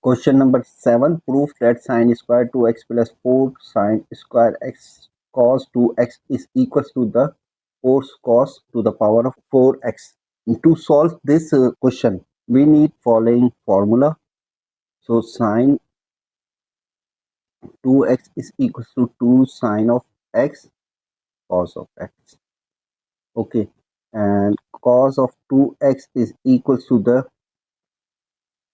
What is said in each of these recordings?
Question number 7. Prove that sine square 2x plus 4 sine square x cos 2x is equals to the 4 cos to the power of 4x. To solve this question, we need following formula. So sine 2x is equals to 2 sine of x cos of x. Okay, and cos of 2x is equals to the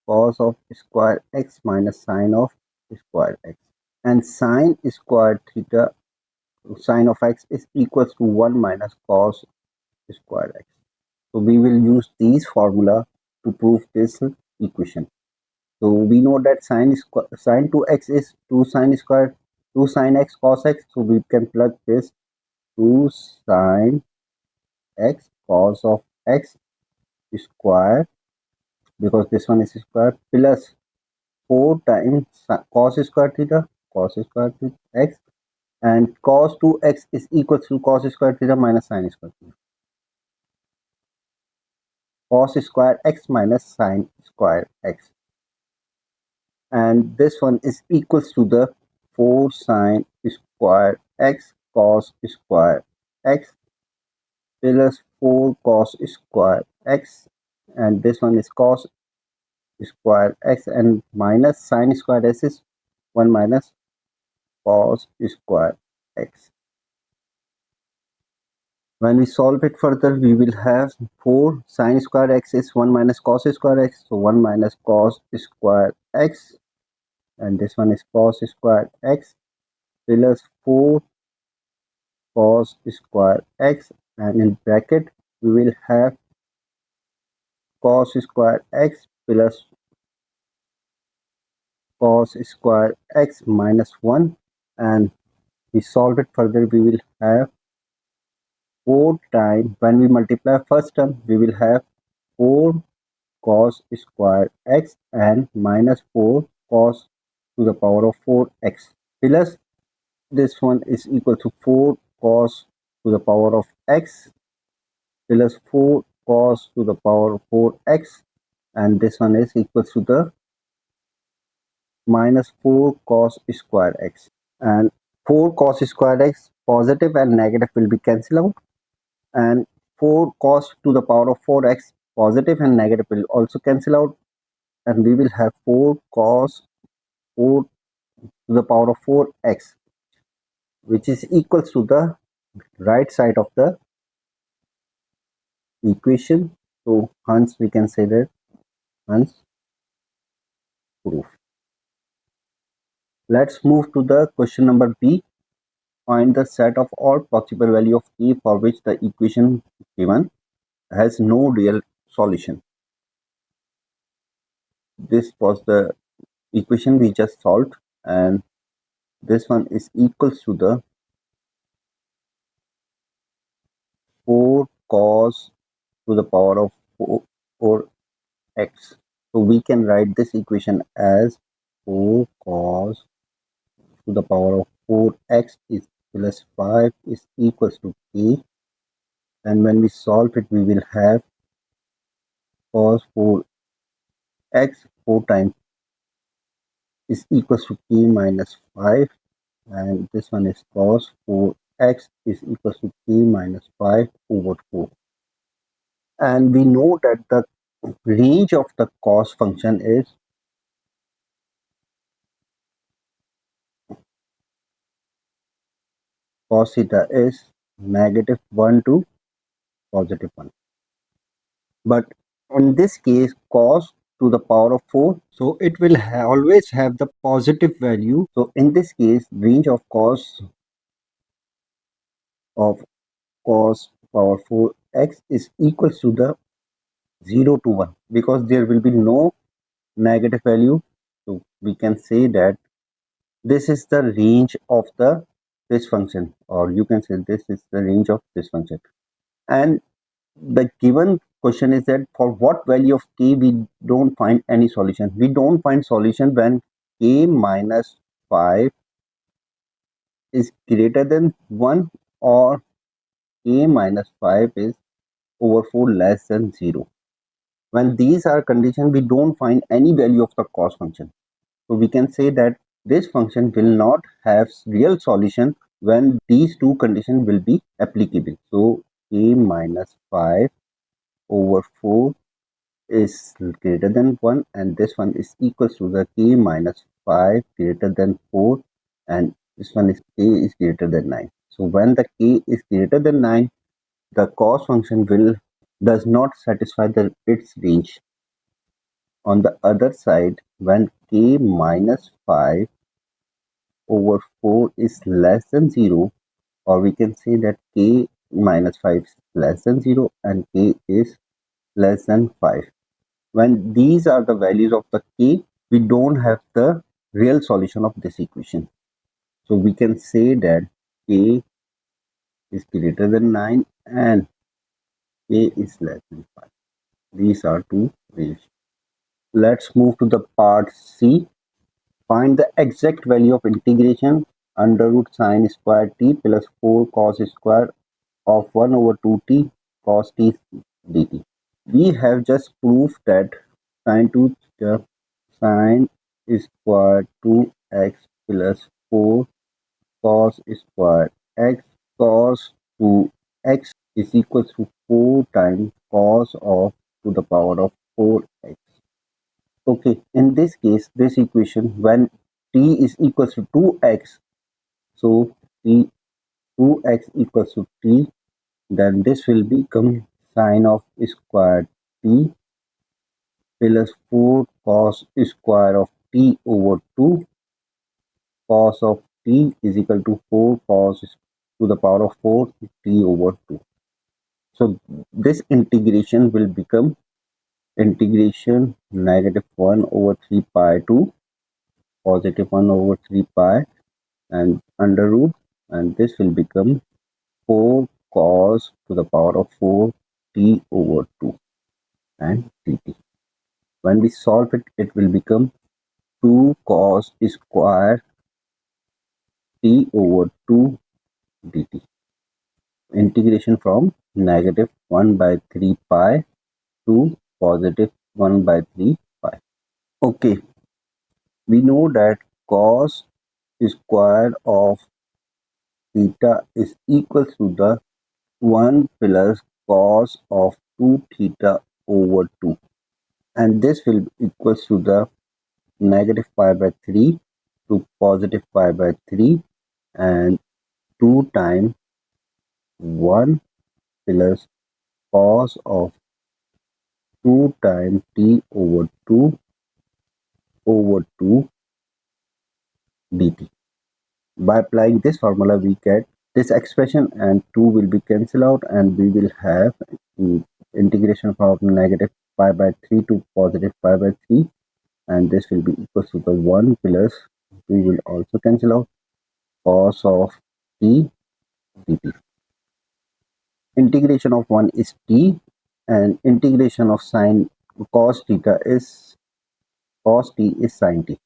cos of square x minus sine of square x, and sine square theta sine of x is equals to 1 minus cos square x. So we will use these formula to prove this equation. So we know that sine 2x is 2 sine square 2 sine x cos x. So we can plug this 2 sine x cos of x square, because this one is square, plus 4 times cos square theta x, and cos 2x is equal to cos square theta minus sine square theta. Cos square x minus sine square x, and this one is equals to the 4 sine square x cos square x plus 4 cos square x, and this one is cos square x, and minus sine square x is 1 minus cos square x. When we solve it further, we will have 4 sine square x is 1 minus cos square x, so 1 minus cos square x, and this one is cos square x plus 4 cos square x, and in bracket we will have cos square x plus cos square x minus 1, and we solve it further, we will have 4 times, when we multiply first term, we will have 4 cos square x and minus 4 cos to the power of 4x, plus this one is equal to 4 cos to the power of x plus 4 cos to the power of 4x, and this one is equal to the minus 4 cos square x, and 4 cos square x positive and negative will be cancelled out, and 4 cos to the power of 4x positive and negative will also cancel out, and we will have 4 cos 4 to the power of 4x, which is equals to the right side of the equation. So hence we can say that hence proof. Let's move to the question number B. Find the set of all possible value of k for which the equation given has no real solution. This was the equation we just solved, and this one is equals to the 4 cos to the power of 4x. So we can write this equation as 4 cos to the power of 4x is plus 5 is equals to k, and when we solve it, we will have cos 4x 4 times is equals to k minus 5, and this one is cos 4x is equals to k minus 5 over 4. And we know that the range of the cos function is cos theta is negative 1 to positive 1. But in this case, cos to the power of 4, so it will always have the positive value. So in this case, range of cos power 4x is equals to the 0 to 1, because there will be no negative value. So we can say that this is the range of this function, or you can say this is the range of this function. And the given question is that for what value of k we don't find any solution. We don't find solution when k minus 5 is greater than 1, or k minus 5 is over 4 less than 0. When these are conditions, we don't find any value of the cos function. So we can say that this function will not have real solution when these two conditions will be applicable. So k minus 5 over 4 is greater than 1 and this one is equals to the k minus 5 greater than 4 and this one is k is greater than 9. So when the k is greater than 9, the cos function will does not satisfy its range. On the other side, when k minus 5 over 4 is less than 0, or we can say that k minus 5 is less than 0 and k is less than 5. When these are the values of the k, we don't have the real solution of this equation. So we can say that k is greater than 9 and k is less than 5. These are two ways. Let's move to the part C. Find the exact value of integration under root sine square t plus 4 cos square of 1 over 2t cos t dt. We have just proved that sine 2 sine square 2x plus 4 cos square x cos 2x is equals to 4 times cos of to the power of 4x. Okay, in this case, this equation when t is equals to 2x, so t 2x equals to t, then this will become sine of square t plus 4 cos square of t over 2 cos of t is equal to 4 cos to the power of 4 t over 2. So this integration will become integration negative 1 over 3 pi to positive 1 over 3 pi and under root, and this will become 4 cos to the power of 4 t over 2 and dt. When we solve it, it will become 2 cos square t over 2 dt. Integration from negative 1 by 3 pi to positive 1 by 3 pi. Okay, we know that cos square of theta is equal to the 1 plus cos of 2 theta over 2, and this will equal to the negative pi by 3 to positive pi by 3 and 2 times 1 plus cos of 2 times t over 2 over 2 dt. By applying this formula, we get this expression and 2 will be cancelled out and we will have integration from negative pi by 3 to positive pi by 3, and this will be equal to the 1 plus, we will also cancel out cos of t dt. Integration of 1 is t and integration of sine cos theta is cos t is sine t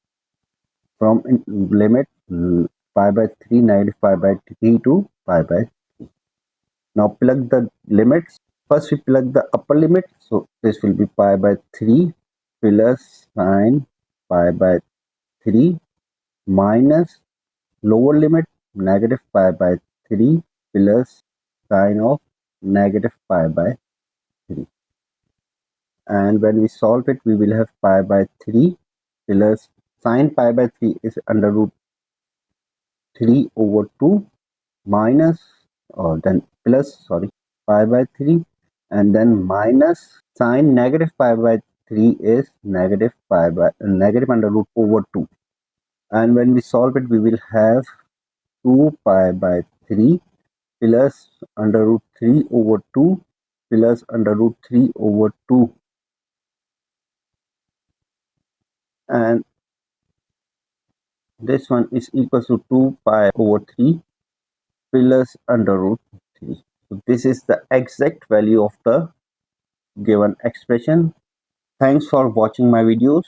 from limit pi by 3 negative pi by 3 to pi by 3. Now plug the limits. First we plug the upper limit, so this will be pi by 3 plus sine pi by 3 minus lower limit negative pi by 3 plus sine of negative pi by 3, and when we solve it we will have pi by 3 plus sine pi by 3 is under root 3 over 2 minus or then plus sorry pi by 3 and then minus sine negative pi by 3 is negative pi by negative under root over 2, and when we solve it we will have 2 pi by 3 plus under root 3 over 2 plus under root 3 over 2, and this one is equal to 2 pi over 3 plus under root 3. So this is the exact value of the given expression. Thanks for watching my videos.